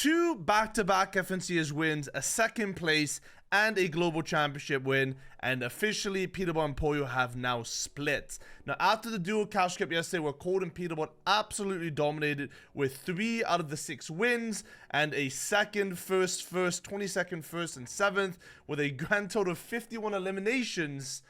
2 back-to-back FNCS wins, a second place, and a global championship win, and officially Peterbot and Pollo have now split. Now, after the dual cash cup yesterday, where Cold and Peterbot absolutely dominated with 3 out of the 6 wins, and a second, first, 22nd, first, and 7th, with a grand total of 51 eliminations,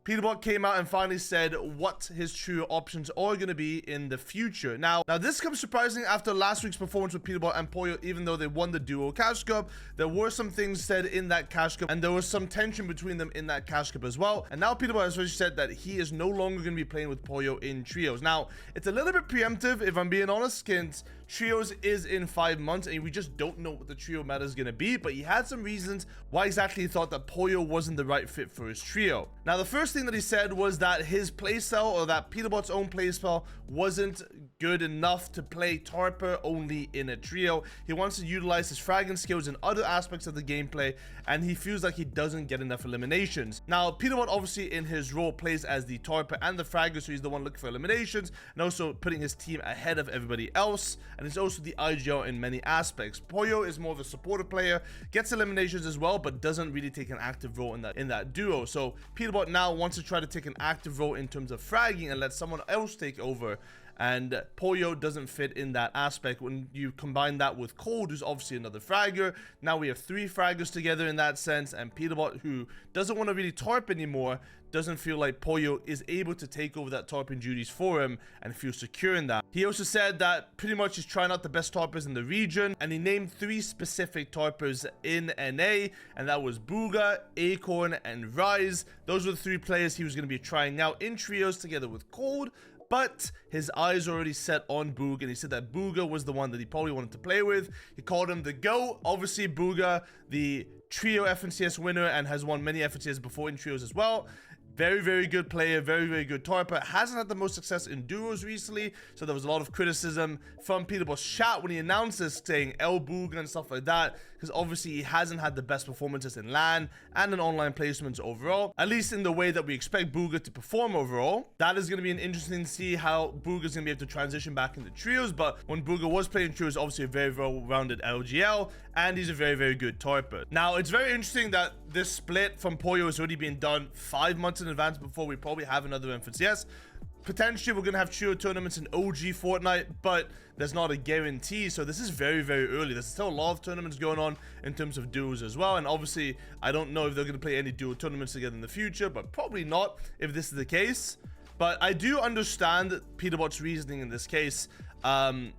Peterbot came out and finally said what his true options are going to be in the future. Now this comes surprising after last week's performance with Peterbot and Pollo. Even though they won the duo cash cup, there were some things said in that cash cup, and there was some tension between them in that cash cup as well. And now Peterbot has officially said that he is no longer going to be playing with Pollo in trios. Now, it's a little bit preemptive, if I'm being honest, since trios is in 5 months, and we just don't know what the trio meta is going to be. But he had some reasons why exactly he thought that Pollo wasn't the right fit for his trio. Now, the first thing that he said was that his playstyle, or that Peterbot's own playstyle, wasn't good enough to play Tarper only in a trio. He wants to utilize his fragging skills in other aspects of the gameplay, and he feels like he doesn't get enough eliminations. Now, Peterbot obviously in his role plays as the Tarper and the fragger, so he's the one looking for eliminations, and also putting his team ahead of everybody else, and he's also the IGL in many aspects. Pollo is more of a supportive player, gets eliminations as well, but doesn't really take an active role in that duo. So Peterbot now wants to try to take an active role in terms of fragging and let someone else take over, and Pollo doesn't fit in that aspect. When you combine that with Cold, who's obviously another fragger, now we have 3 fraggers together in that sense, and Peterbot, who doesn't want to really tarp anymore, doesn't feel like Pollo is able to take over that tarping duties for him and feel secure in that. He also said that pretty much he's trying out the best tarpers in the region, and he named 3 specific tarpers in NA, and that was Booga, Acorn, and Rise. Those were the 3 players he was going to be trying out in trios together with Cold. But his eyes already set on Boog, and he said that Booga was the one that he probably wanted to play with. He called him the GOAT. Obviously, Booga, the trio FNCS winner, and has won many FNCS before in trios as well. Very, very good player, very, very good Tarper. Hasn't had the most success in duos recently, so there was a lot of criticism from Peterbot's chat when he announced this, saying El Booga and stuff like that, because obviously he hasn't had the best performances in LAN and in online placements overall, at least in the way that we expect Booga to perform overall. That is going to be an interesting to see how Booga is going to be able to transition back into trios, but when Booga was playing trios, obviously a very well-rounded LGL, and he's a very, very good Tarper. Now, it's very interesting that this split from Pollo has already been done 5 months in advance before we probably have another FNCS. Potentially we're gonna have trio tournaments in OG Fortnite, but there's not a guarantee, so this is very, very early. There's still a lot of tournaments going on in terms of duos as well, and obviously I don't know if they're gonna play any duo tournaments together in the future, but probably not if this is the case. But I do understand Peterbot's reasoning in this case.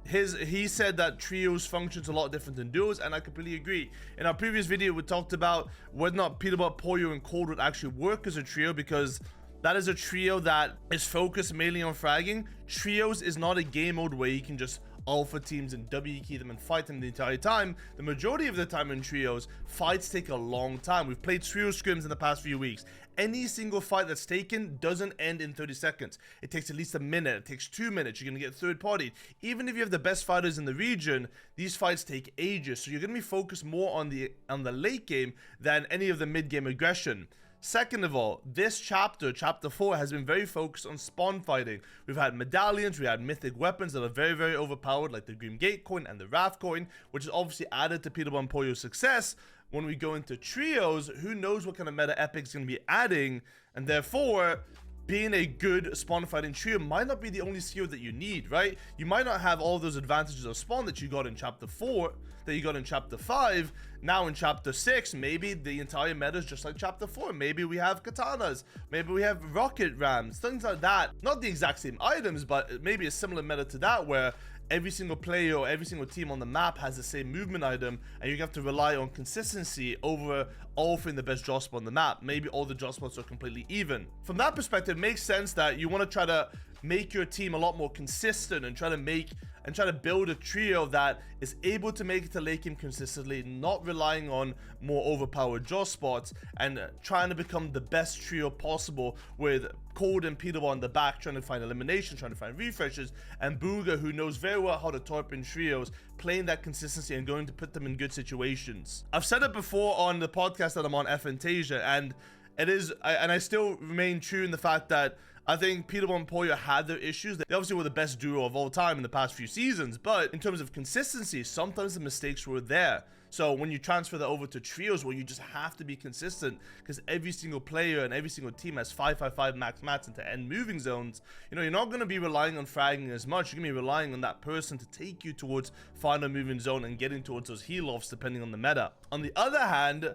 He said that trios functions a lot different than duos, and I completely agree. In our previous video, we talked about whether or not Peterbot, Pollo, and Cold would actually work as a trio, because that is a trio that is focused mainly on fragging. Trios is not a game mode where you can just alpha teams and W key them and fight them the entire time. The majority of the time in trios, fights take a long time. We've played trio scrims in the past few weeks. Any single fight that's taken doesn't end in 30 seconds. It takes at least a minute. It takes 2 minutes. You're going to get third party. Even if you have the best fighters in the region, these fights take ages. So you're going to be focused more on the late game than any of the mid game aggression. Second of all, this chapter 4, has been very focused on spawn fighting. We've had medallions, we had mythic weapons that are very, very overpowered, like the Grim Gate coin and the Wrath coin, which is obviously added to Peterbot and Pollo's success. When we go into trios, who knows what kind of meta Epic's going to be adding, and therefore being a good spawn fighting trio might not be the only skill that you need, right? You might not have all those advantages of spawn that you got in chapter 4, that you got in chapter 5. Now in chapter 6, maybe the entire meta is just like chapter 4. Maybe we have katanas, maybe we have rocket rams, things like that. Not the exact same items, but maybe a similar meta to that, where every single player or every single team on the map has the same movement item, and you have to rely on consistency over offering the best drop spot on the map. Maybe all the drop spots are completely even. From that perspective, it makes sense that you want to try to make your team a lot more consistent and try to build a trio that is able to make it to late game consistently, not relying on more overpowered draw spots, and trying to become the best trio possible, with Cold and Peterbot on the back trying to find elimination, trying to find refreshes, and Booga, who knows very well how to tarp in trios, playing that consistency and going to put them in good situations. I've said it before on the podcast that I'm on, Fantasia, and I still remain true in the fact that I think Peterbot and Pollo had their issues. They obviously were the best duo of all time in the past few seasons, but in terms of consistency, sometimes the mistakes were there. So when you transfer that over to trios, well, you just have to be consistent, because every single player and every single team has 5-5-5 max mats into end moving zones. You know, you're not going to be relying on fragging as much. You're going to be relying on that person to take you towards final moving zone and getting towards those heal offs depending on the meta. On the other hand,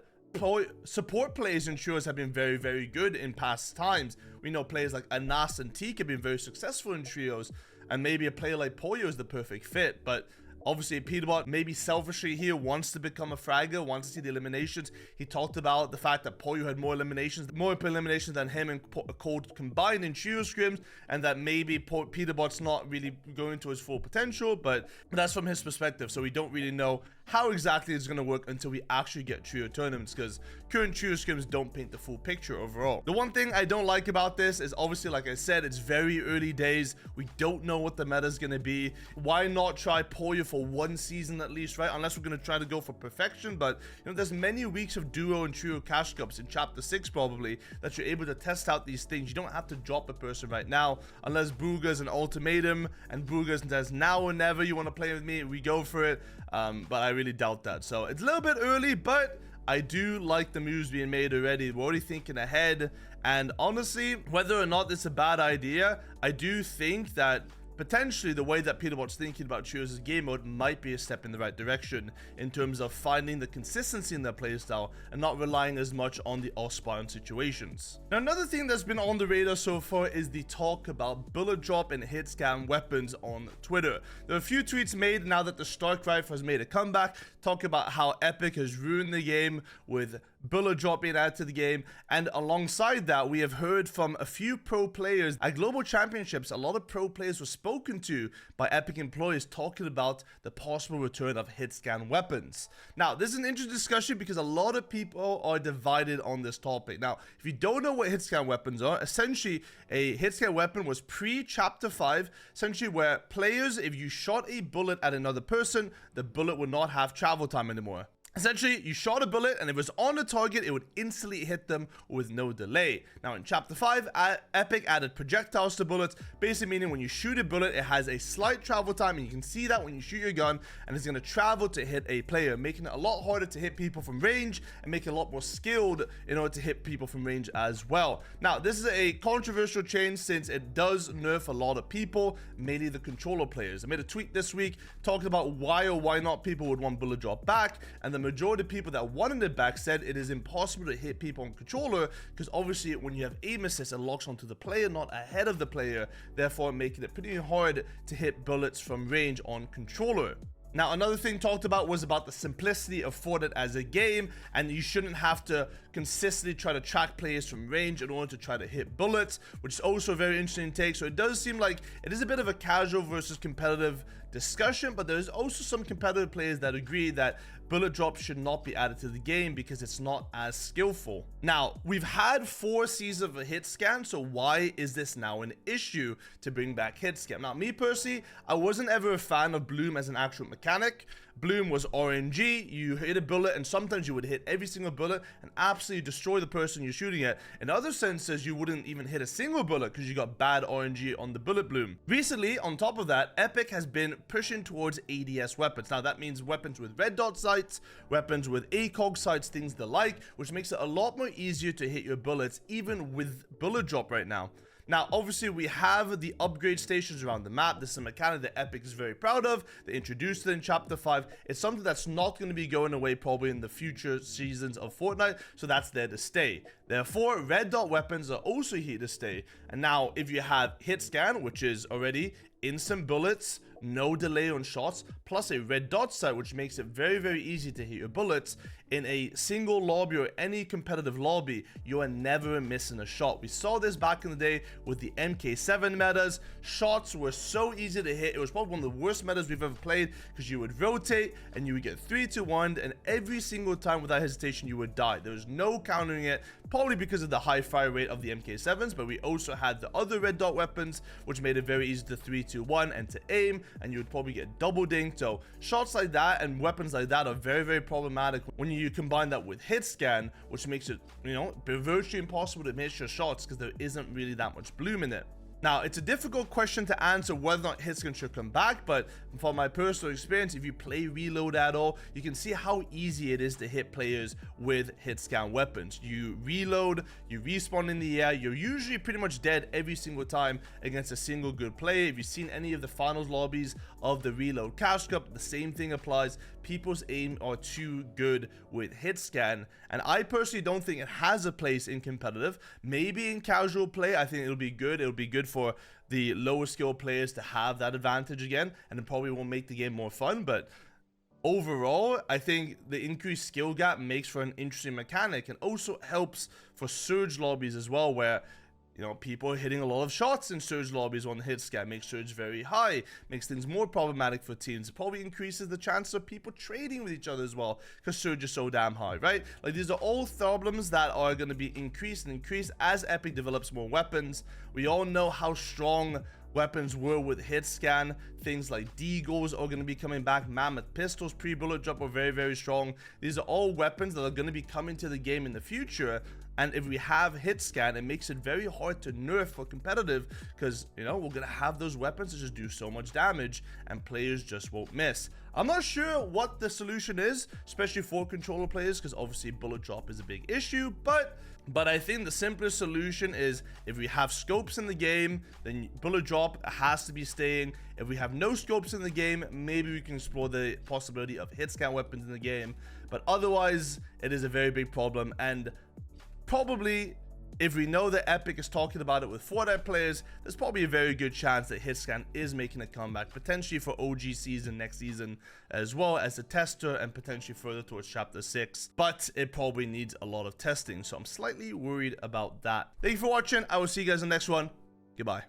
support players in trios have been very, very good in past times. We know players like Anas and Teak have been very successful in trios, and maybe a player like Pollo is the perfect fit, but obviously, Peterbot maybe selfishly here wants to become a fragger, wants to see the eliminations. He talked about the fact that Pollo had more eliminations than him and Cold combined in trio scrims, and that maybe Peterbot's not really going to his full potential, but that's from his perspective, so we don't really know how exactly it's going to work until we actually get trio tournaments, because current trio scrims don't paint the full picture overall. The one thing I don't like about this is, obviously, like I said, it's very early days. We don't know what the meta is going to be. Why not try Pollo for one season at least, right? Unless we're going to try to go for perfection, but you know, there's many weeks of duo and trio cash cups in chapter 6 probably that you're able to test out these things. You don't have to drop a person right now unless Booga's an ultimatum and Booga's says now or never, you want to play with me, we go for it. But I really doubt that. So it's a little bit early, but I do like the moves being made already. We're already thinking ahead, and honestly, whether or not it's a bad idea, I do think that potentially the way that Peterbot's thinking about trios' game mode might be a step in the right direction in terms of finding the consistency in their playstyle and not relying as much on the off-spawn situations. Now, another thing that's been on the radar so far is the talk about bullet drop and hitscan weapons on Twitter. There are a few tweets made now that the Stark Rifle has made a comeback, talking about how Epic has ruined the game with bullet drop being added to the game, and alongside that, we have heard from a few pro players at global championships. A lot of pro players were spoken to by Epic employees talking about the possible return of hitscan weapons. Now, this is an interesting discussion because a lot of people are divided on this topic. Now, if you don't know what hitscan weapons are, essentially a hitscan weapon was pre-chapter 5, essentially where players, if you shot a bullet at another person, the bullet would not have travel time anymore. Essentially, you shot a bullet, and if it was on the target, it would instantly hit them with no delay. Now, in Chapter 5, Epic added projectiles to bullets, basically meaning when you shoot a bullet, it has a slight travel time, and you can see that when you shoot your gun, and it's going to travel to hit a player, making it a lot harder to hit people from range, and make it a lot more skilled in order to hit people from range as well. Now, this is a controversial change since it does nerf a lot of people, mainly the controller players. I made a tweet this week talking about why or why not people would want bullet drop back, and the majority of people that wanted it back said it is impossible to hit people on controller because obviously when you have aim assist, it locks onto the player, not ahead of the player, therefore making it pretty hard to hit bullets from range on controller. Now, another thing talked about was about the simplicity of Fortnite as a game, and you shouldn't have to consistently try to track players from range in order to try to hit bullets, which is also a very interesting take. So it does seem like it is a bit of a casual versus competitive discussion, but there's also some competitive players that agree that bullet drop should not be added to the game because it's not as skillful. Now, we've had 4 seasons of a hit scan, so why is this now an issue to bring back hit scan? Now, me personally, I wasn't ever a fan of Bloom as an actual mechanic. Bloom was RNG, you hit a bullet and sometimes you would hit every single bullet and absolutely destroy the person you're shooting at. In other senses, you wouldn't even hit a single bullet because you got bad RNG on the bullet Bloom. Recently, on top of that, Epic has been pushing towards ADS weapons. Now, that means weapons with red dot sights, weapons with ACOG sights, things the like, which makes it a lot more easier to hit your bullets even with bullet drop right now. Now, obviously, we have the upgrade stations around the map. This is a mechanic that Epic is very proud of. They introduced it in Chapter 5. It's something that's not going to be going away probably in the future seasons of Fortnite, so that's there to stay. Therefore, red dot weapons are also here to stay. And now, if you have hit scan, which is already instant bullets, no delay on shots, plus a red dot sight, which makes it very, very easy to hit your bullets in a single lobby or any competitive lobby, you are never missing a shot. We saw this back in the day with the MK7 metas. Shots were so easy to hit. It was probably one of the worst metas we've ever played because you would rotate and you would get 3-2-1, and every single time without hesitation you would die. There was no countering it. probably because of the high fire rate of the MK7s, but we also had the other red dot weapons, which made it very easy to 3-2-1 and to aim, and you would probably get double dinged. So shots like that and weapons like that are very, very problematic when you combine that with Hitscan, which makes it, you know, virtually impossible to miss your shots because there isn't really that much bloom in it. Now, it's a difficult question to answer whether or not Hitscan should come back, but from my personal experience, if you play Reload at all, you can see how easy it is to hit players with Hitscan weapons. You reload, you respawn in the air, you're usually pretty much dead every single time against a single good player. If you've seen any of the finals lobbies of the Reload Cash Cup, the same thing applies. People's aim are too good with Hitscan, and I personally don't think it has a place in competitive. Maybe in casual play, I think it'll be good. It'll be good for the lower skill players to have that advantage again, and it probably will make the game more fun. But overall, I think the increased skill gap makes for an interesting mechanic, and also helps for Surge lobbies as well, where, you know, people are hitting a lot of shots in Surge lobbies on Hitscan, makes Surge very high, makes things more problematic for teams. It probably increases the chance of people trading with each other as well, because Surge is so damn high, right? Like, these are all problems that are going to be increased as Epic develops more weapons. We all know how strong weapons were with Hitscan. Things like Deagles are going to be coming back. Mammoth pistols pre-bullet drop are very, very strong. These are all weapons that are going to be coming to the game in the future. And if we have Hitscan, it makes it very hard to nerf for competitive, because, you know, we're going to have those weapons that just do so much damage and players just won't miss. I'm not sure what the solution is, especially for controller players, because obviously bullet drop is a big issue, but I think the simplest solution is, if we have scopes in the game, then bullet drop has to be staying. If we have no scopes in the game, maybe we can explore the possibility of Hitscan weapons in the game, but otherwise it is a very big problem. And probably, if we know that Epic is talking about it with Fortnite players, there's probably a very good chance that Hitscan is making a comeback, potentially for OG season next season, as well as a tester, and potentially further towards Chapter 6. But it probably needs a lot of testing, so I'm slightly worried about that. Thank you for watching. I will see you guys in the next one. Goodbye.